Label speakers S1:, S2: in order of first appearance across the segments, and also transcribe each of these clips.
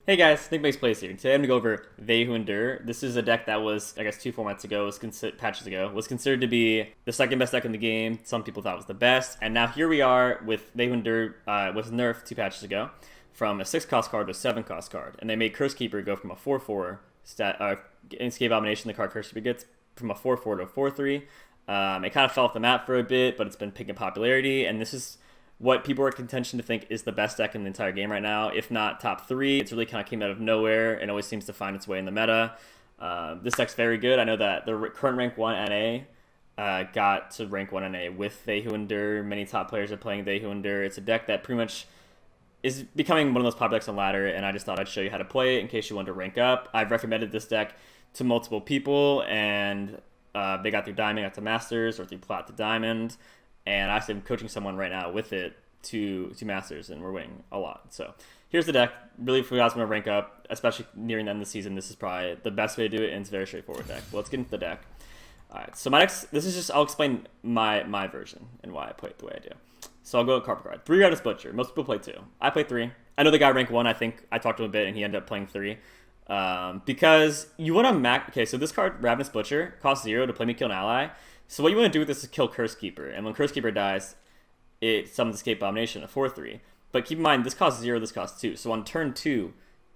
S1: Hey guys, Nick Makes Plays here. Today I'm gonna go over They Who Endure. This is a deck that was, I guess, 2 formats ago, patches ago, was considered to be the second best deck in the game. Some people thought it was the best, and now here we are with They Who Endure. Was nerfed 2 patches ago from a 6 cost card to a 7 cost card, and they made Curse Keeper go from a 4/4 Escape Abomination. The card Curse Keeper gets from a 4/4 to a 4/3. It kind of fell off the map for a bit, but it's been picking popularity, and this is what people are in contention to think is the best deck in the entire game right now, if not top 3. It's really kind of came out of nowhere and always seems to find its way in the meta. This deck's very good. I know that the current rank 1 NA got to rank 1 NA with They Who Endure. Many top players are playing They Who Endure. It's a deck that pretty much is becoming one of those popular decks on ladder, and I just thought I'd show you how to play it in case you want to rank up. I've recommended this deck to multiple people, and they got through Diamond, got to Masters, or through Plat to Diamond. And I actually am coaching someone right now with it to Masters, and we're winning a lot. So here's the deck. Really, if you guys want to rank up, especially nearing the end of the season, this is probably the best way to do it, and it's a very straightforward deck. Well, let's get into the deck. All right, so this is just, I'll explain my version and why I play it the way I do. So I'll go with Carpet Card. 3 Ravenous Butcher. Most people play 2. I play 3. I know the guy rank 1, I think. I talked to him a bit, and he ended up playing 3. Because you want to max... Okay, so this card, Ravenous Butcher, costs 0 to play me kill an ally. So what you want to do with this is kill Curse Keeper, and when Curse Keeper dies, it summons Escape Abomination, a 4/3. But keep in mind, this costs 0, this costs 2. So on turn 2,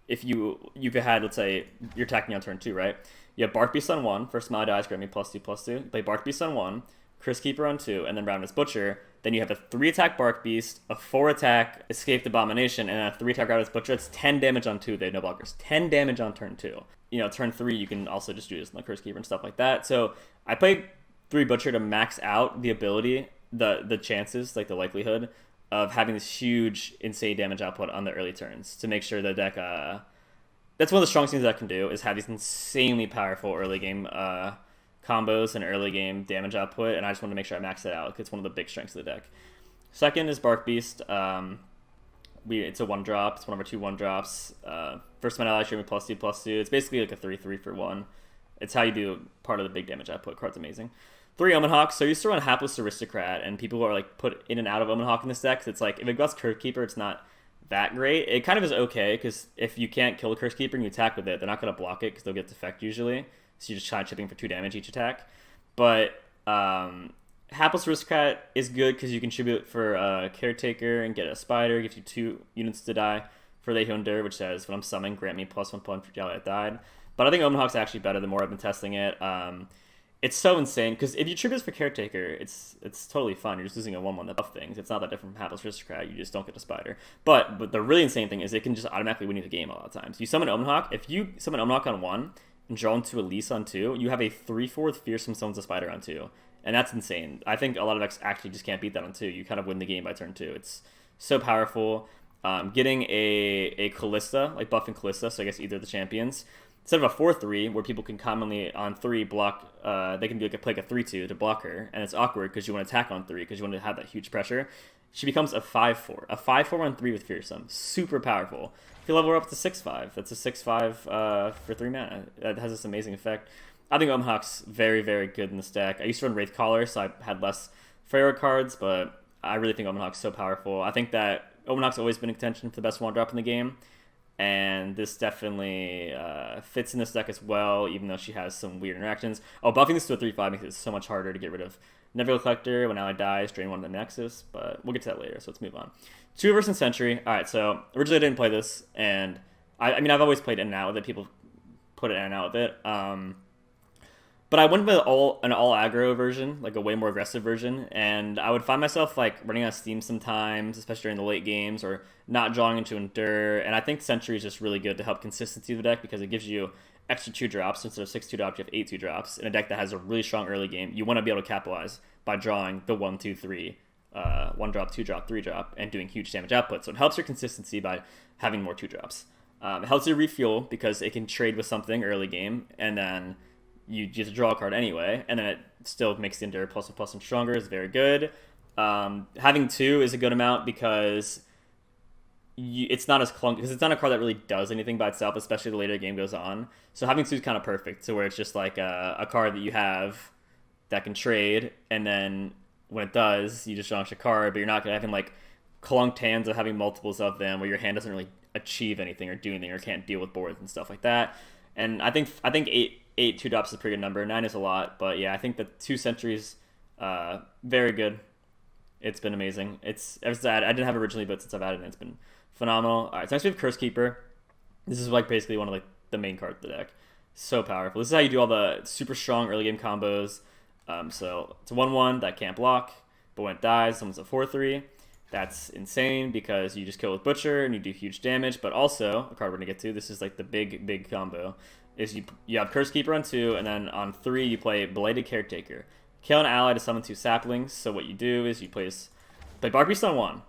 S1: if you had, let's say, you're attacking on turn 2, right? You have Bark Beast on 1, first smile dies, grant me +2/+2. You play Bark Beast on 1, Curse Keeper on 2, and then Ravenous Butcher. Then you have a 3-attack Bark Beast, a 4-attack Escaped Abomination, and a 3-attack Ravenous Butcher. It's 10 damage on 2, they have no blockers. 10 damage on turn 2. You know, turn 3, you can also just do this in the Curse Keeper and stuff like that. So I play 3 Butcher to max out the ability, the chances, like the likelihood of having this huge, insane damage output on the early turns to make sure the deck, that's one of the strongest things that I can do, is have these insanely powerful early game combos and early game damage output, and I just want to make sure I max it out, because it's one of the big strengths of the deck. Second is Bark Beast. It's a 1-drop, it's one of our 2 1-drops. First mana ally, show me +2/+2. It's basically like a 3/3 for 1. It's how you do part of the big damage output. Card's amazing. 3 Omen Hawk. So you used to run Hapless Aristocrat, and people are like put in and out of Omen Hawk in this deck. It's like, if it goes Curse Keeper, it's not that great. It kind of is okay, because if you can't kill a Curse Keeper and you attack with it, they're not going to block it, because they'll get defect usually. So you're just kind of chipping for 2 damage each attack. But Hapless Aristocrat is good because you can tribute for a Caretaker and get a Spider. Gives you 2 units to die for They Who Endure, which says, when I'm summoned, grant me +1 point for ally that died. But I think Omen Hawk's actually better the more I've been testing it. It's so insane, because if you tribute this for Caretaker, it's totally fun. You're just using a 1/1 that buff things. It's not that different from Hapless Aristocrat. You just don't get a Spider. But the really insane thing is it can just automatically win you the game a lot of times. You summon Omen Hawk. If you summon Omen Hawk on 1 and draw into Elise on 2, you have a 3/4 Fearsome Summons a Spider on 2. And that's insane. I think a lot of decks actually just can't beat that on 2. You kind of win the game by turn 2. It's so powerful. Getting a Kalista, like buffing Kalista, so I guess either of the champions, instead of a 4/3, where people can commonly on 3 block, they can do like play a 3/2 to block her, and it's awkward because you want to attack on 3 because you want to have that huge pressure. She becomes a 5/4, a 5/4 on 3 with Fearsome, super powerful. If you level her up to 6/5, that's a 6/5 for 3 mana. That has this amazing effect. I think Omen Hawk's very, very good in this deck. I used to run Wraith Caller, so I had less Pharaoh cards, but I really think Omen Hawk's so powerful. I think that Omen Hawk's always been in contention for the best 1-drop in the game, and this definitely fits in this deck as well, even though she has some weird interactions. Oh, buffing this to a 3/5 makes it so much harder to get rid of Neverglade Collector when ally dies, drain 1 of the Nexus, but we'll get to that later, so let's move on. 2 versus Sentry. Alright, so originally I didn't play this, and I mean, I've always played in and out with it. People put it in and out with it. But I went with an all aggro version, like a way more aggressive version, and I would find myself like running out of steam sometimes, especially during the late games, or not drawing into Endure. And I think Sentry is just really good to help consistency of the deck, because it gives you extra 2 drops. Instead of 6 2-drops, you have 8 2-drops. In a deck that has a really strong early game, you want to be able to capitalize by drawing the 1 2 3, 1-drop, 2-drop, 3-drop, and doing huge damage output. So it helps your consistency by having more 2-drops. It helps you refuel, because it can trade with something early game, and then you just draw a card anyway, and then it still makes the Endure +1/+1 stronger. Is very good. Having 2 is a good amount, because it's not as clunky, because it's not a card that really does anything by itself, especially the later the game goes on. So having 2 is kind of perfect, so where it's just like a card that you have that can trade, and then when it does, you just draw a card, but you're not having like clunked hands of having multiples of them, where your hand doesn't really achieve anything or do anything or can't deal with boards and stuff like that. And I think eight 2-drops is a pretty good number. 9 is a lot, but yeah, I think the 2 sentries, very good. It's been amazing. It's ever since I didn't have it originally, but since I've added it, it's been phenomenal. All right, so next we have Curse Keeper. This is like basically one of like the main cards of the deck. So powerful. This is how you do all the super strong early game combos. So it's a 1/1 that can't block, but when it dies, someone's a 4/3. That's insane because you just kill with Butcher and you do huge damage. But also, a card we're gonna get to, this is like the big combo, is you have Curse Keeper on 2, and then on 3 you play Belated Caretaker. Kill an ally to summon 2 saplings. So what you do is you play Bark Beast on 1.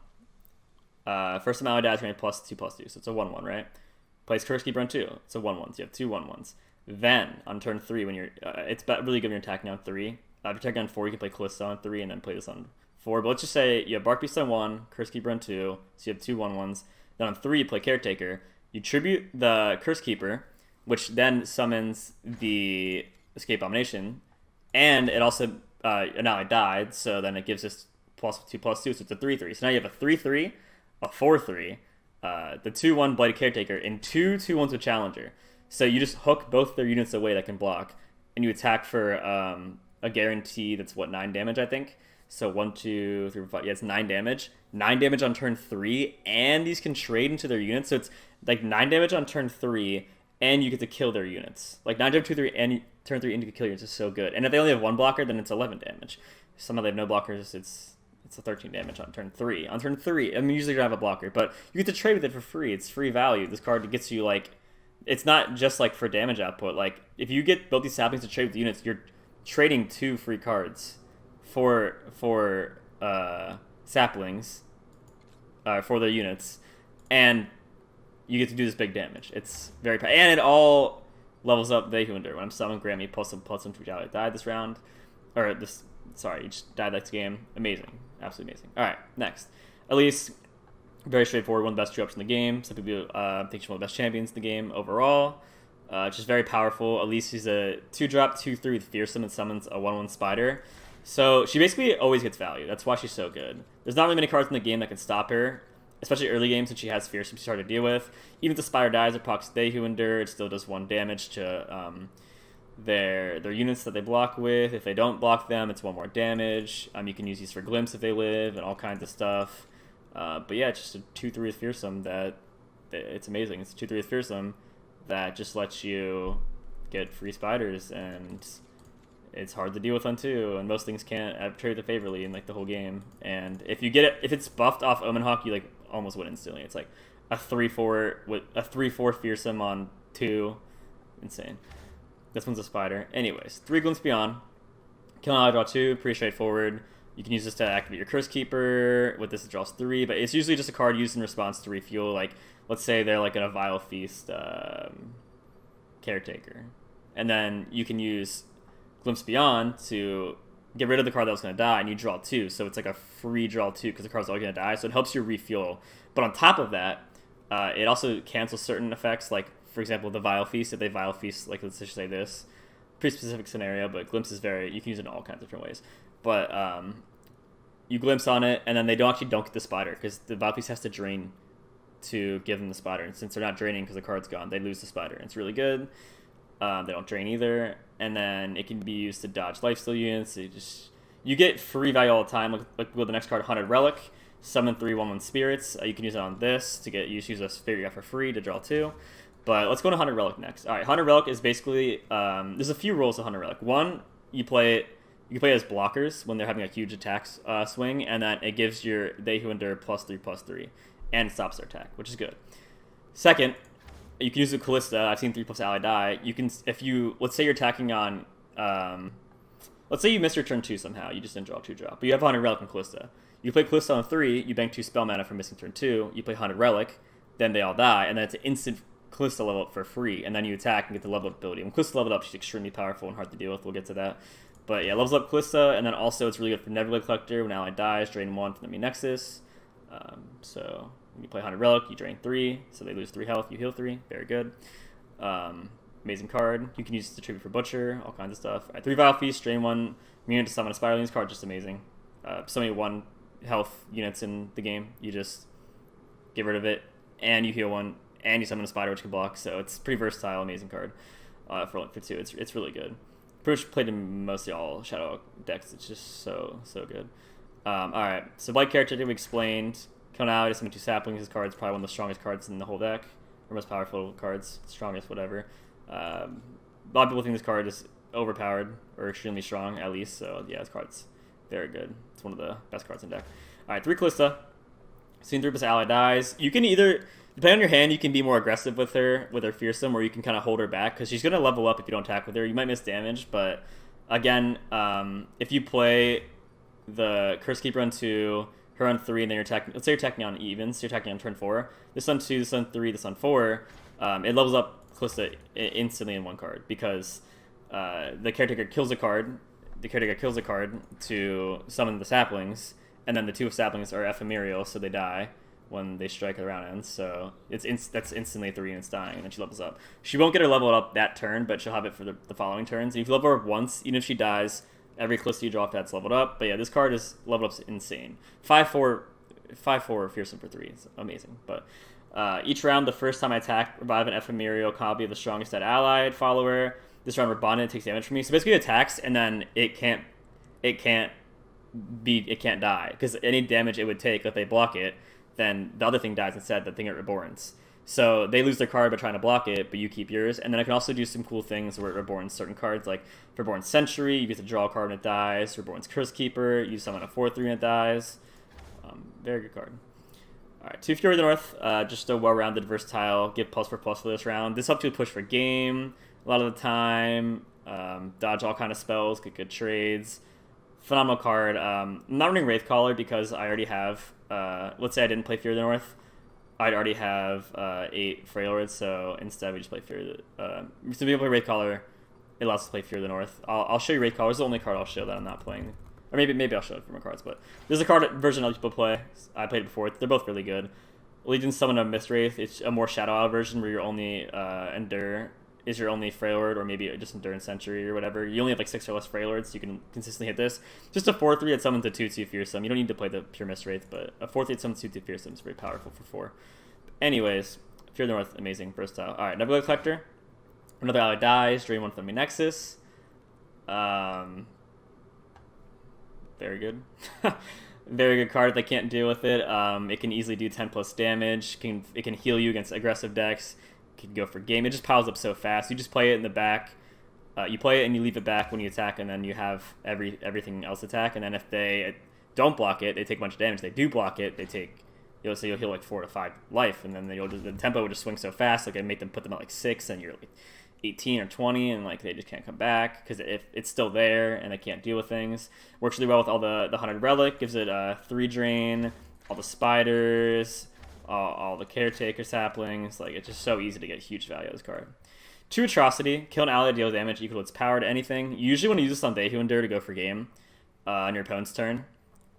S1: First time ally dies, you're gonna +2/+2, so it's a 1/1, right? Plays Curse Keeper on 2. It's a 1/1, so you have 2 1/1s. Then on turn 3, when you're it's really good when you're attacking on 3. If you're attacking on 4, you can play Kalista on 3 and then play this on 4. But let's just say you have Bark Beast on 1, Curse Keeper on 2, so you have 2 1/1s. Then on 3 you play Caretaker. You tribute the Curse Keeper, which then summons the Escape Abomination, and it also an ally died, so then it gives us +2/+2, so it's a 3/3. So now you have a 3/3, a 4/3, the 2/1 Bladed Caretaker, and 2 2/1s with Challenger. So you just hook both their units away that can block, and you attack for a guarantee that's 9 damage, I think. So 1, 2, 3, 4, 5. Yeah, it's 9 damage. 9 damage on turn 3, and these can trade into their units. So it's like 9 damage on turn 3, and you get to kill their units. Like 9 damage 2, 3, and turn 3, and you can kill units is so good. And if they only have 1 blocker, then it's 11 damage. Some of them have no blockers. It's a 13 damage on turn 3. On turn 3, I mean, usually you don't have a blocker, but you get to trade with it for free. It's free value. This card gets you like, it's not just like for damage output. Like if you get both these saplings to trade with units, you're trading 2 free cards for saplings for their units, and you get to do this big damage. It's very and it all levels up They Who Endure. When I'm summoning Grammy, +1/+1 to I died this round, or this. Sorry, each died next game. Amazing, absolutely amazing. All right, next, Elise. Very straightforward, one of the best 2-ups in the game. Some people think she's one of the best champions in the game overall. Just very powerful. Elise is a 2-drop, 2/3 with Fearsome and summons a 1/1 spider. So she basically always gets value. That's why she's so good. There's not really many cards in the game that can stop her, especially early game since she has Fearsome she's hard to deal with. Even if the spider dies, it procs They Who Endure. It still does 1 damage to their units that they block with. If they don't block them, it's 1 more damage. You can use these for Glimpse if they live and all kinds of stuff. But yeah, it's just a 2/3 with Fearsome that it's amazing. It's a 2/3 with Fearsome that just lets you get free spiders, and it's hard to deal with on 2, and most things can't trade it favorably in like the whole game. And if you get it, if it's buffed off Omen Hawk, you like almost win instantly. It's like a 3/4 with a 3/4 Fearsome on 2, insane. This one's a spider. Anyways, 3 Glimpse Beyond, kill an ally, draw 2, pretty straightforward. You can use this to activate your Curse Keeper. With this, it draws 3, but it's usually just a card used in response to refuel. Like, let's say they're like in a Vile Feast Caretaker. And then you can use Glimpse Beyond to get rid of the card that was going to die, and you draw 2. So it's like a free draw 2 because the card's all going to die. So it helps you refuel. But on top of that, it also cancels certain effects. Like, for example, the Vile Feast. If they Vile Feast, like let's just say this. Pretty specific scenario, but Glimpse is you can use it in all kinds of different ways. But you Glimpse on it, and then they don't get the spider because the Vile Feast has to drain to give them the spider. And since they're not draining because the card's gone, they lose the spider. And it's really good. They don't drain either. And then it can be used to dodge lifesteal units. So you get free value all the time. Like with the next card, Haunted Relic. Summon 3 1/1 spirits. You can use it on this to use a spirit you got for free to draw 2. But let's go to Haunted Relic next. All right, Haunted Relic is basically there's a few rules of Haunted Relic. One, you play it as blockers when they're having a huge attack swing, and then it gives your They Who Endure +3/+3, and it stops their attack, which is good. Second, you can use the Kalista. I've seen 3+ ally die. You can, let's say you're attacking on, let's say you miss your turn 2 somehow. You just didn't draw a 2-drop, but you have Haunted Relic and Kalista. You play Kalista on 3. You bank 2 spell mana for missing turn 2. You play Haunted Relic, then they all die, and then it's an instant Kalista level up for free, and then you attack and get the level up ability. When Kalista leveled up, she's extremely powerful and hard to deal with. We'll get to that. But yeah, levels up Kalista, and then also it's really good for Everglade Collector. When ally dies, drain 1 from the Nexus. So when you play Haunted Relic, you drain 3, so they lose 3 health, you heal 3. Very good. Amazing card. You can use it to tribute for Butcher, all kinds of stuff. All right, 3 Vile Feast, drain 1, immune to summon a Spiralings card, just amazing. So many 1 health units in the game. You just get rid of it, and you heal 1, and you summon a spider which can block. So it's pretty versatile, amazing card for 2. It's really good. Pretty much played in mostly all Shadow decks. It's just so good. Alright, so Blight character we explained. Kill now, just summon 2 saplings. His card's probably one of the strongest cards in the whole deck. Or most powerful cards. Strongest, whatever. A lot of people think this card is overpowered or extremely strong, at least. So yeah, this card's very good. It's one of the best cards in the deck. Alright, 3 Kalista. Scene 3 plus ally dies. You can either, depending on your hand, you can be more aggressive with her fearsome, or you can kind of hold her back, because she's going to level up if you don't attack with her. You might miss damage, but again, if you play the Curse Keeper on 2, her on 3, and then you're attacking, let's say you're attacking on evens, so you're attacking on turn 4, this on 2, this on 3, this on 4, it levels up Kalista instantly in 1 card, because the caretaker kills a card to summon the saplings, and then the 2 saplings are ephemeral, so they die when they strike at the round ends. So that's instantly 3 and it's dying, and then she levels up. She won't get her leveled up that turn, but she'll have it for the following turns. And if you level her up once, even if she dies, every Kalista you draw off that's leveled up. But yeah, this card is leveled up insane. 5/4 fearsome for 3. It's amazing. But each round, the first time I attack, revive an ephemeral copy of the strongest dead allied follower. This round, Rebonded takes damage from me. So basically, it attacks, and then it can't die, because any damage it would take if they block it, then the other thing dies instead, the thing it reborns. So they lose their card by trying to block it, but you keep yours. And then I can also do some cool things where it reborns certain cards, like Reborn Sentry, you get to draw a card and it dies. Reborn's Curse Keeper, you summon a 4/3 and it dies. Very good card. Alright, 2 Fury of the North, just a well-rounded, versatile, give +4/+ for this round. This helps you push for game a lot of the time, dodge all kind of spells, get good trades. Phenomenal card. I'm not running Wraithcaller because I already have, let's say I didn't play Fear of the North, I'd already have 8 Frailords, so instead we just play Fear of the... so people play Wraithcaller, it allows us to play Fear of the North. I'll show you Wraithcaller. It's the only card I'll show that I'm not playing. Or maybe I'll show it from my cards, but there's a card version other people play. I played it before. They're both really good. Legion Summon a Mist Wraith. It's a more Shadow Isle version where your only Endure is your only Frailord, or maybe just Endurance Century or whatever. You only have like 6 or less Frailords, so you can consistently hit this. Just a 4/3 that summons a 2/2 Fearsome. You don't need to play the pure Mist Wraith, but a 4/3 that summons 2/2 Fearsome is very powerful for 4. Anyways, Fear of the North, amazing, versatile. Alright, Everglade Collector. Another ally dies, drain 1 from the Nexus. Very good. Very good card. They can't deal with it. It can easily do 10+ damage. It can heal you against aggressive decks. Can go for game. It just piles up so fast. You just play it in the back. You play it and you leave it back when you attack, and then you have everything else attack. And then if they don't block it, they take a bunch of damage. If they do block it, they take, you'll heal like 4 to 5 life, and then the tempo will just swing so fast. Like I make them put them at like 6, and you're like 18 or 20, and like they just can't come back because if it's still there and they can't deal with things. Works really well with all the 100 relic. Gives it 3 drain. All the spiders. All the caretaker saplings. Like it's just so easy to get huge value out of this card. 2 Atrocity. Kill an ally, deal damage equal to its power to anything. You usually want to use this on Dehu Endure to go for game on your opponent's turn.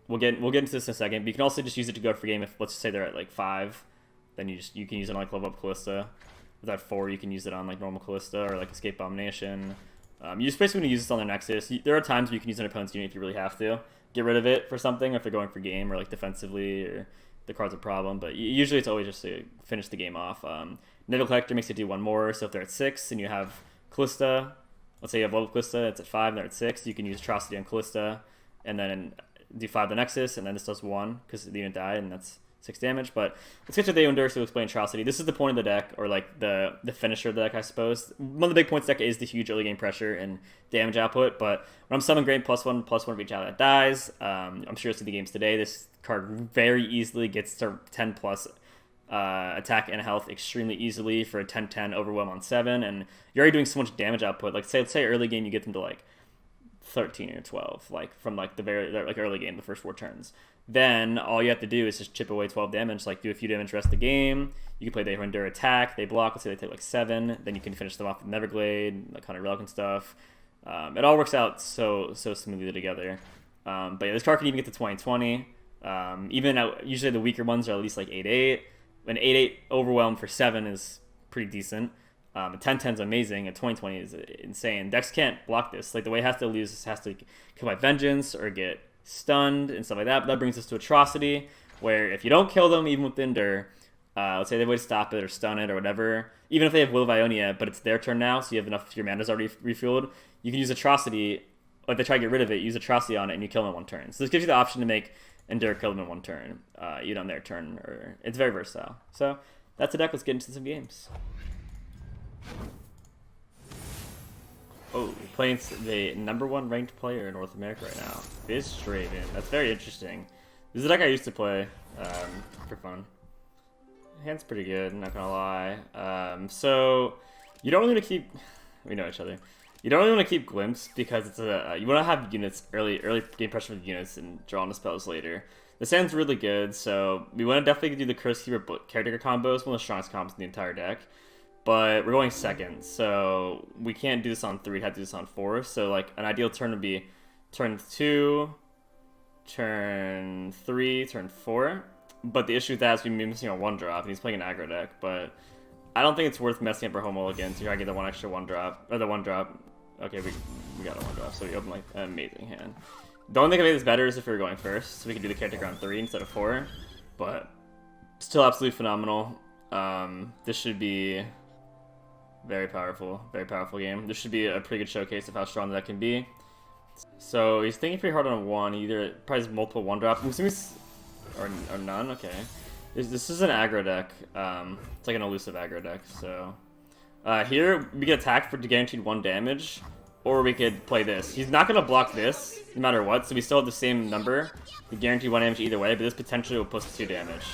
S1: We'll get into this in a second, but you can also just use it to go for game if, let's just say they're at like 5, then you can use it on like level up Kalista. If they're at 4, you can use it on like normal Kalista or like Escape Abomination. You just basically want to use this on their Nexus. There are times where you can use an opponent's unit if you really have to. Get rid of it for something if they're going for game or like defensively or the card's a problem, but usually it's always just to finish the game off. Naval Collector makes it do 1 more, so if they're at 6 and you have Kalista, let's say you have level Kalista, it's at 5 and they're at 6, you can use Atrocity on Kalista and then do 5 the Nexus, and then this does 1 because the unit died, and that's 6 damage. But let's get to the Endure to explain Atrocity. This is the point of the deck, or like the finisher of the deck, I suppose. One of the big points of the deck is the huge early game pressure and damage output, but when I'm summoning Great +1/+1 for each ally that dies, I'm sure you'll see the games today, this card very easily gets to 10+ attack and health extremely easily for a 10/10 overwhelm on 7, and you're already doing so much damage output. Like let's say early game you get them to like 13 or 12, like from like the very like early game, the first 4 turns. Then all you have to do is just chip away 12 damage, like do a few damage rest of the game. You can play the Endure attack, they block, let's say they take like 7, then you can finish them off with Everglade, like 100 relic and stuff. It all works out so smoothly together. But yeah, this card can even get to 20/20. Usually the weaker ones are at least like 8/8. An 8/8 overwhelm for 7 is pretty decent. A 10/10 is amazing. A 20/20 is insane. Decks can't block this. Like the way it has to lose, it has to kill by vengeance or get stunned and stuff like that. But that brings us to Atrocity, where if you don't kill them, even with Endure, Let's say they would stop it or stun it or whatever. Even if they have Will of Ionia, but it's their turn now, so you have enough, your mana's already refueled, you can use Atrocity, or if they try to get rid of it, use Atrocity on it and you kill them in one turn. So this gives you the option to make Endure kill them in one turn, either on their turn, or it's very versatile. So that's the deck. Let's get into some games. Oh, playing the #1 ranked player in North America right now. Biz Raven. That's very interesting. This is a deck I used to play for fun. Hand's pretty good, not gonna lie. So you don't really want to keep. We know each other. You don't really want to keep Glimpse because it's a you want to have units early game pressure with units and draw on the spells later. The Sand's really good, so we want to definitely do the Curse Keeper Caretaker combos, one of the strongest combos in the entire deck. But we're going second, so we can't do this on 3, we have to do this on 4. So like an ideal turn would be turn 2, turn 3, turn 4. But the issue with that is we'd be missing a 1-drop, and he's playing an aggro deck. But I don't think it's worth messing up our home again to try to get the 1 extra 1-drop, or the 1-drop. Okay, we got a 1-drop, so we open like an amazing hand. The only thing that made this better is if we were going first, so we could do the caretaker on 3 instead of 4. But still absolutely phenomenal. This should be very powerful game. This should be a pretty good showcase of how strong that can be. So he's thinking pretty hard on 1. Either probably has multiple 1-drops, or none. Okay, this is an aggro deck. It's like an elusive aggro deck. So here we get attacked for guaranteed 1 damage, or we could play this. He's not gonna block this no matter what, so we still have the same number, the guaranteed 1 damage either way. But this potentially will plus 2 damage.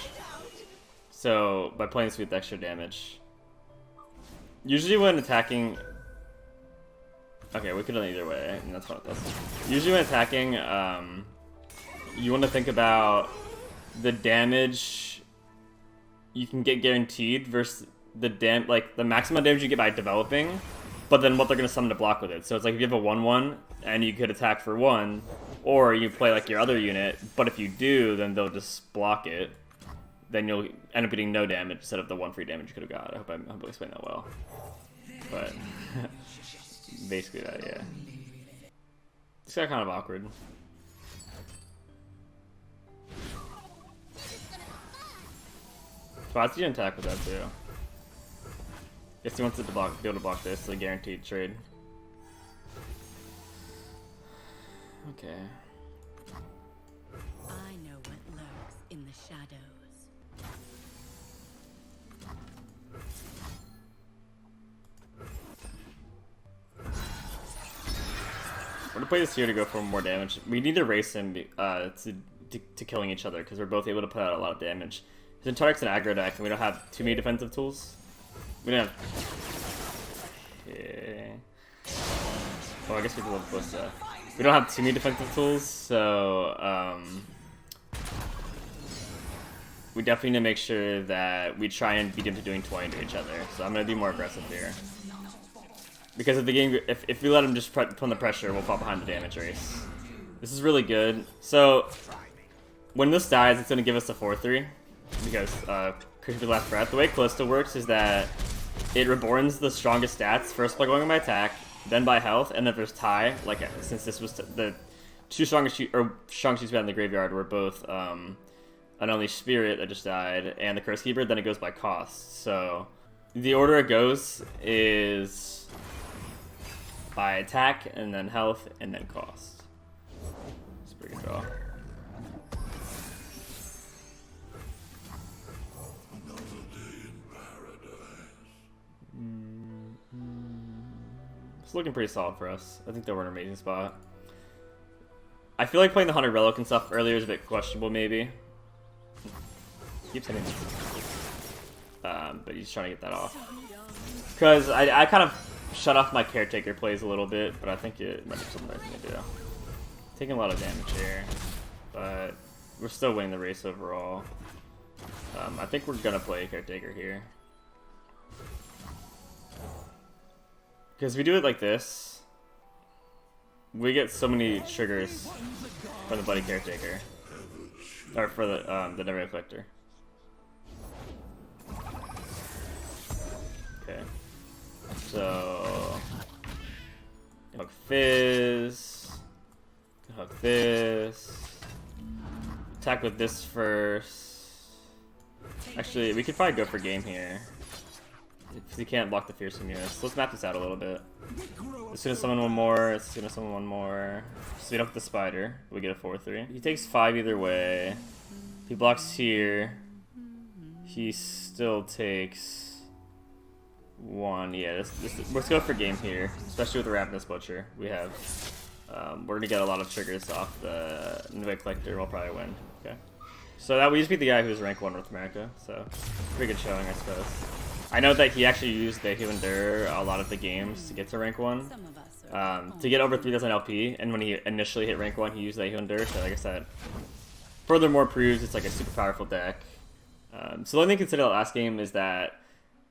S1: So by playing this with extra damage. Usually when attacking... Okay, we could have done either way, and that's what that's. Usually when attacking, you want to think about the damage you can get guaranteed versus the maximum damage you get by developing, but then what they're going to summon to block with it. So it's like if you have a 1/1, and you could attack for 1, or you play like your other unit, but if you do, then they'll just block it. Then you'll end up getting no damage instead of the 1 free damage you could have got. I hope I explained that well. But basically that, yeah. This got kind of awkward. Spots you didn't attack with that too. Guess he wants it to be able to block this, so guaranteed trade. Okay.
S2: I know what lurks in the shadows.
S1: We're gonna play this here to go for more damage. We need to race him to killing each other because we're both able to put out a lot of damage. His entire deck's an aggro deck, and we don't have too many defensive tools. We don't have. Okay. Well, I guess we can love Kalista. We don't have too many defensive tools, so we definitely need to make sure that we try and beat him to doing 20 to each other. So I'm gonna be more aggressive here. Because if the game, if we let him just put on the pressure, we'll fall behind the damage race. This is really good. So when this dies, it's gonna give us a 4/3 because Creature Last Breath. The way Kalista works is that it reborns the strongest stats first by going by attack, then by health, and then if there's tie, like since this was the two strongest we had in the graveyard were both an Unleashed Spirit that just died and the Curse Keeper, then it goes by cost. So the order it goes is by attack, and then health, and then cost. It's a pretty good draw. It's looking pretty solid for us. I think that we're in an amazing spot. I feel like playing the Haunted Relic and stuff earlier is a bit questionable, maybe. Keeps hitting me. But he's trying to get that off. Because I kind of shut off my caretaker plays a little bit, but I think it might be something I can do. Taking a lot of damage here, but we're still winning the race overall. I think we're gonna play caretaker here. Because we do it like this, we get so many triggers for the Bloody Caretaker. Or for the Never Collector. Okay. So hook Fizz. Hook this. Attack with this first. Actually, we could probably go for game here. If he can't block the fearsome units. Let's map this out a little bit. As soon as summon one more, as soon as summon one more. Speed up the spider. We get a 4-3. He takes 5 either way. If he blocks here, he still takes 1. Yeah, let's go for game here, especially with the Ravenous Butcher. We have, we're gonna get a lot of triggers off the Nuvei Collector. We'll probably win. Okay. So that we just beat the guy who's rank 1 North America. So pretty good showing, I suppose. I know that he actually used the Endure a lot of the games to get to rank 1. To get over 3000 LP, and when he initially hit rank 1, he used the Endure. So like I said, furthermore proves it's like a super powerful deck. So the only thing to consider the last game is that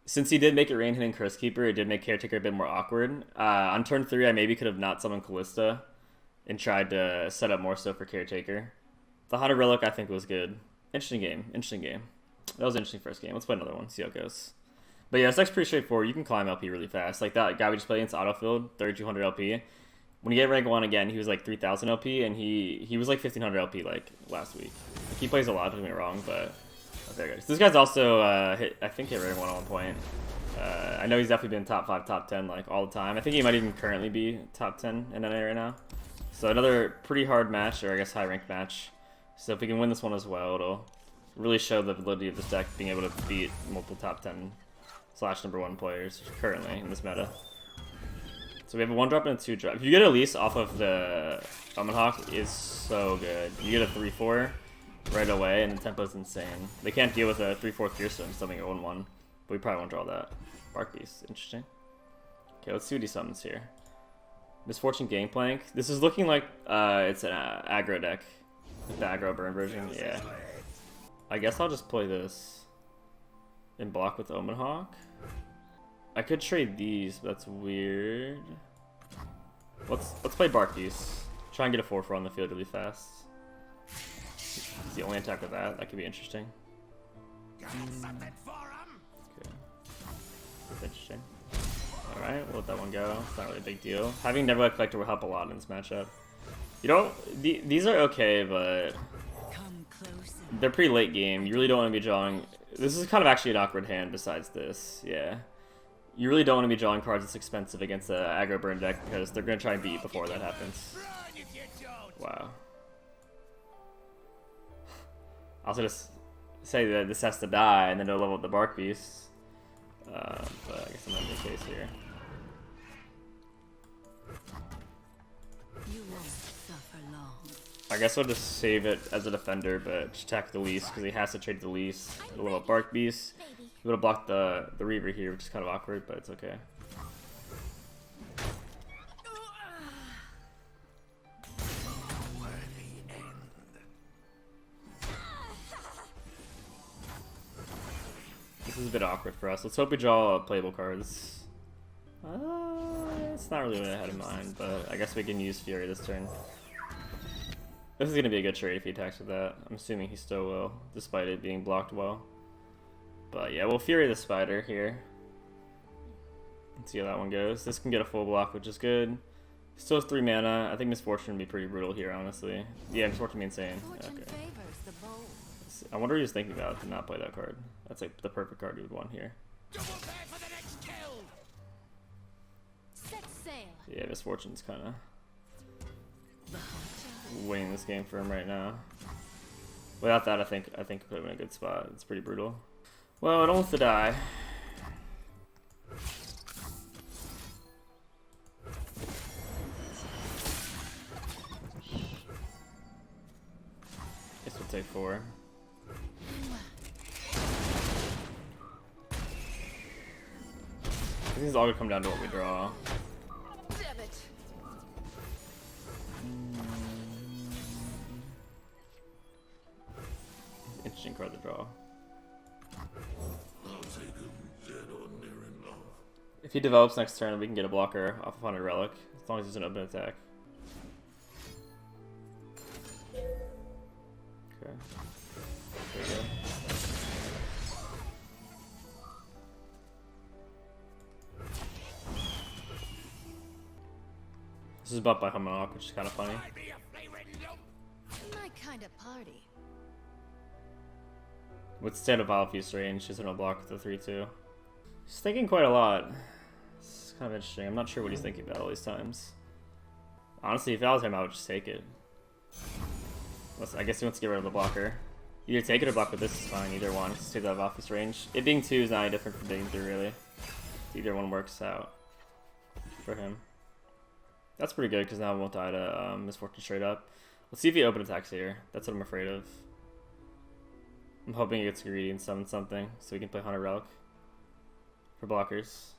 S1: since he did make it rain hitting Curse Keeper, it did make Caretaker a bit more awkward. On turn 3, I maybe could have not summoned Kalista and tried to set up more so for Caretaker. The Haunted Relic I think was good. Interesting game. Interesting game. That was an interesting first game. Let's play another one, see how it goes. But yeah, this deck's pretty straightforward. You can climb LP really fast. Like that guy we just played against Autofield, 3200 LP. When you get rank 1 again, he was like 3000 LP, and he was like 1500 LP like last week. Like, he plays a lot, don't get me wrong, but there goes. This guy's also I think hit rank 1 at one point. I know he's definitely been top 5, top 10 like all the time. I think he might even currently be top 10 in NA right now. So another pretty hard match, or I guess high ranked match. So if we can win this one as well, it'll really show the validity of this deck being able to beat multiple top 10 / #1 players currently in this meta. So we have a 1-drop and a 2-drop. If you get Elise off of the Omen Hawk, is so good. You get a 3-4 right away, and the tempo's insane. They can't deal with a 3-4 fearsome something 0-1, but we probably won't draw that. Bark Beast, interesting. Okay, let's see what he summons here. Misfortune Gangplank. This is looking like it's an aggro deck, like the aggro burn version. Yeah. I guess I'll just play this and block with Omen Hawk. I could trade these, but that's weird. Let's play Bark Beast. Try and get a 4-4 on the field really fast. It's the only attack with that. That could be interesting. Okay. That's interesting. Alright, we'll let that one go. It's not really a big deal. Having Neverglade Collector will help a lot in this matchup. You don't... These are okay, but they're pretty late game. You really don't want to be drawing... This is kind of actually an awkward hand besides this. Yeah. You really don't want to be drawing cards that's expensive against the aggro burn deck because they're going to try and beat you before that happens. Wow. I was going to say that this has to die and then they'll level up the Bark Beast. But I guess I'm not in the case here.
S2: You won't suffer long.
S1: I guess I'll just save it as a defender, but just attack the Elise because he has to trade the Elise. A little Bark Beast. He would have blocked the Reaver here, which is kind of awkward, but it's okay. This is a bit awkward for us. Let's hope we draw playable cards. It's not really what I had in mind, but I guess we can use Fury this turn. This is going to be a good trade if he attacks with that. I'm assuming he still will, despite it being blocked well. But yeah, we'll Fury the Spider here. Let's see how that one goes. This can get a full block, which is good. Still has 3 mana. I think Misfortune would be pretty brutal here, honestly. Yeah, Misfortune would be insane. Okay. I wonder what he was thinking about to not play that card. That's like the perfect card you would want here. Yeah, Misfortune's kind of winning this game for him right now. Without that, I think it put him in a good spot. It's pretty brutal. Well, it don't want to die. Guess we'll take 4. I think it's all gonna come down to what we draw. Interesting card to draw. If he develops next turn, we can get a blocker off of Haunted Relic, as long as it's an open attack. Okay. There we go. This is bumped by Hamanok, which is kind of funny.
S2: My kind of party.
S1: With stand up Vile Feast range, he's gonna block the 3-2. He's thinking quite a lot. It's kind of interesting. I'm not sure what he's thinking about all these times. Honestly, if I was him, I would just take it. I guess he wants to get rid of the blocker. Either take it or block with this is fine, either one. Just take that Vile Feast range. It being 2 is not any different from being 3, really. Either one works out for him. That's pretty good, because now we won't die to Misfortune straight up. Let's see if he open attacks here. That's what I'm afraid of. I'm hoping he gets greedy and summons something, so we can play Hunter Relic for blockers.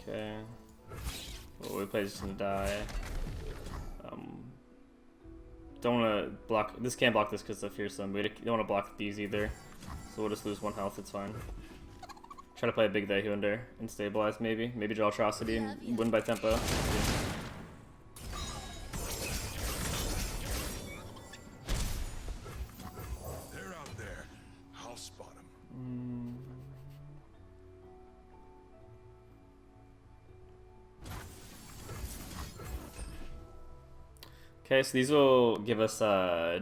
S1: Okay. Well, we play just gonna die. Don't want to block. This can't block this because of fearsome. We don't want to block these either, so we'll just lose 1 health. It's fine. Try to play a big Vayhunder and stabilize maybe. Maybe draw Atrocity and win by tempo. Yeah.
S3: They're out there. I'll spot them.
S1: Okay, so these will give us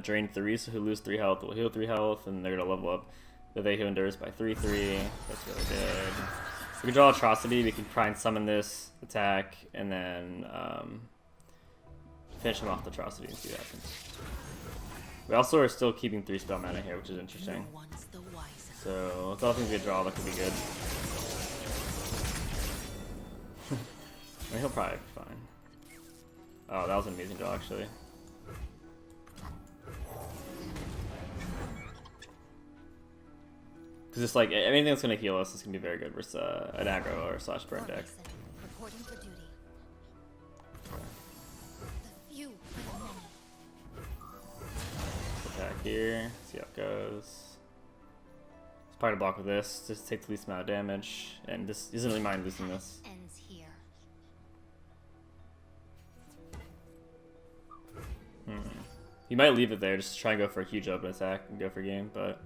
S1: drain 3, so he'll lose 3 health, we'll heal 3 health, and they're gonna level up the Vayhunders by 3-3. That's really good. We can draw Atrocity, we can try and summon this, attack, and then finish him off the Atrocity and see what happens. We also are still keeping 3 spell mana here, which is interesting. So with all things we draw, that could be good. I mean, he'll probably be fine. Oh, that was an amazing draw, actually. Because it's like, anything that's going to heal us is going to be very good versus an aggro or slash burn deck.
S2: Reporting for duty. The few for the many.
S1: Attack here, see how it goes. It's probably to block with this, just take the least amount of damage, and this doesn't really mind losing this.
S2: Ends here.
S1: He might leave it there just to try and go for a huge open attack and go for game, but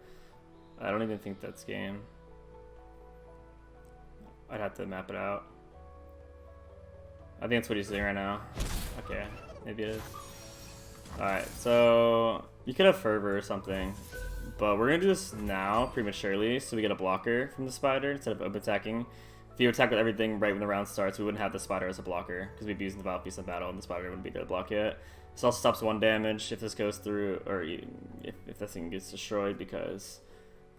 S1: I don't even think that's game. I'd have to map it out. I think that's what he's doing right now. Okay, maybe it is. Alright, so you could have Fervor or something, but we're gonna do this now prematurely so we get a blocker from the spider instead of open attacking. If you attack with everything right when the round starts, we wouldn't have the spider as a blocker because we'd be using the Vile Feast in battle and the spider wouldn't be there to block yet. This also stops 1 damage if this goes through, or if this thing gets destroyed because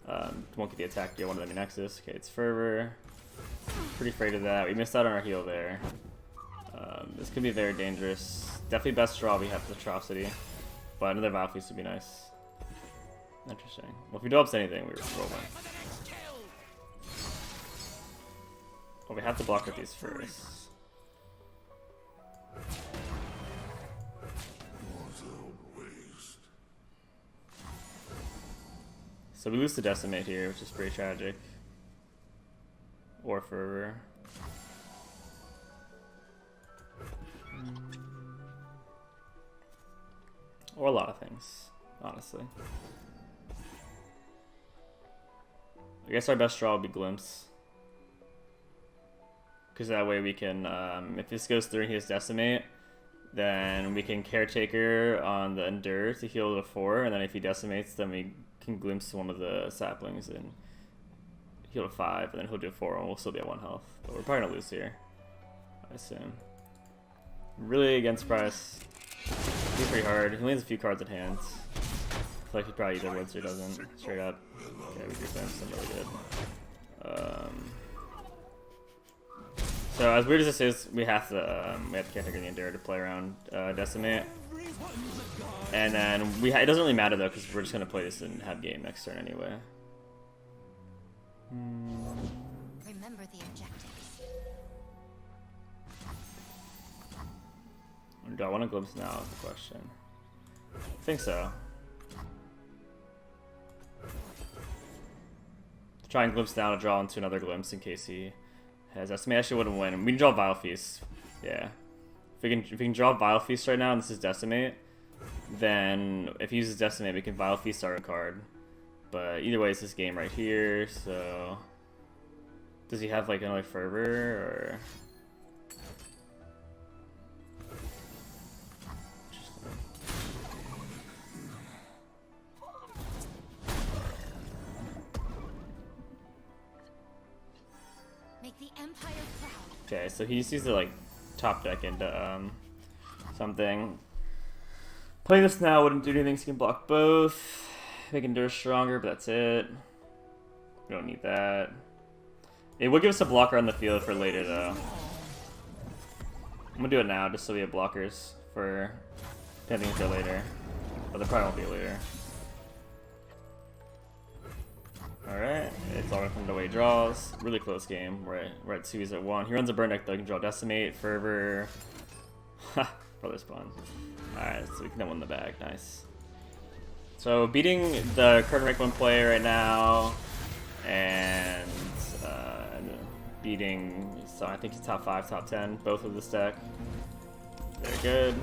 S1: won't get the attack deal one of them in Nexus. Okay, it's Fervor. Pretty afraid of that. We missed out on our heal there. This could be very dangerous. Definitely best draw we have is Atrocity, but another Vile Feast would be nice. Interesting. Well, if we don't upset anything, we roll one. Well, we have to block with these first. So we lose to Decimate here, which is pretty tragic. Or Fervor. Or a lot of things, honestly. I guess our best draw would be Glimpse. Because that way we can, if this goes through and he has Decimate, then we can Caretaker on the Endure to heal to 4, and then if he decimates, then we can glimpse one of the saplings and heal to 5, and then he'll do 4, and we'll still be at 1 health. But we're probably gonna lose here, I assume. Really against Price. He's pretty hard. He only has a few cards at hand. I feel like he probably either wins or doesn't. Straight up. Okay, we do glimpse. I'm really good. So as weird as this is, we have to Caretaker the Endure to play around Decimate. And then it doesn't really matter though, because we're just gonna play this and have game next turn anyway.
S2: Remember the objectives.
S1: Do I want to glimpse now is the question. I think so. Try and glimpse down to draw into another glimpse in case he has Estimate. Actually wouldn't win. We can draw Vile Feast. Yeah. If we can draw Vile Feast right now and this is Decimate, then if he uses Decimate, we can Vile Feast our card. But either way, it's this game right here, so... Does he have like another Fervor, or...
S2: The Empire proud.
S1: Okay, so he sees the like top deck into something. Playing this now wouldn't do anything, so he can block both. Make Endure stronger, but that's it. We don't need that. It would give us a blocker on the field for later though. I'm gonna do it now just so we have blockers for pending for later. But there probably won't be later. Alright, it's all from the way draws. Really close game. We're at 2, he's at 1. He runs a burn deck though, he can draw Decimate, Fervor. Ha! Brother spawn. Alright, so we can win the bag. Nice. So beating the current rank 1 player right now, and beating, so I think he's top 5, top 10, both of this deck. Very good.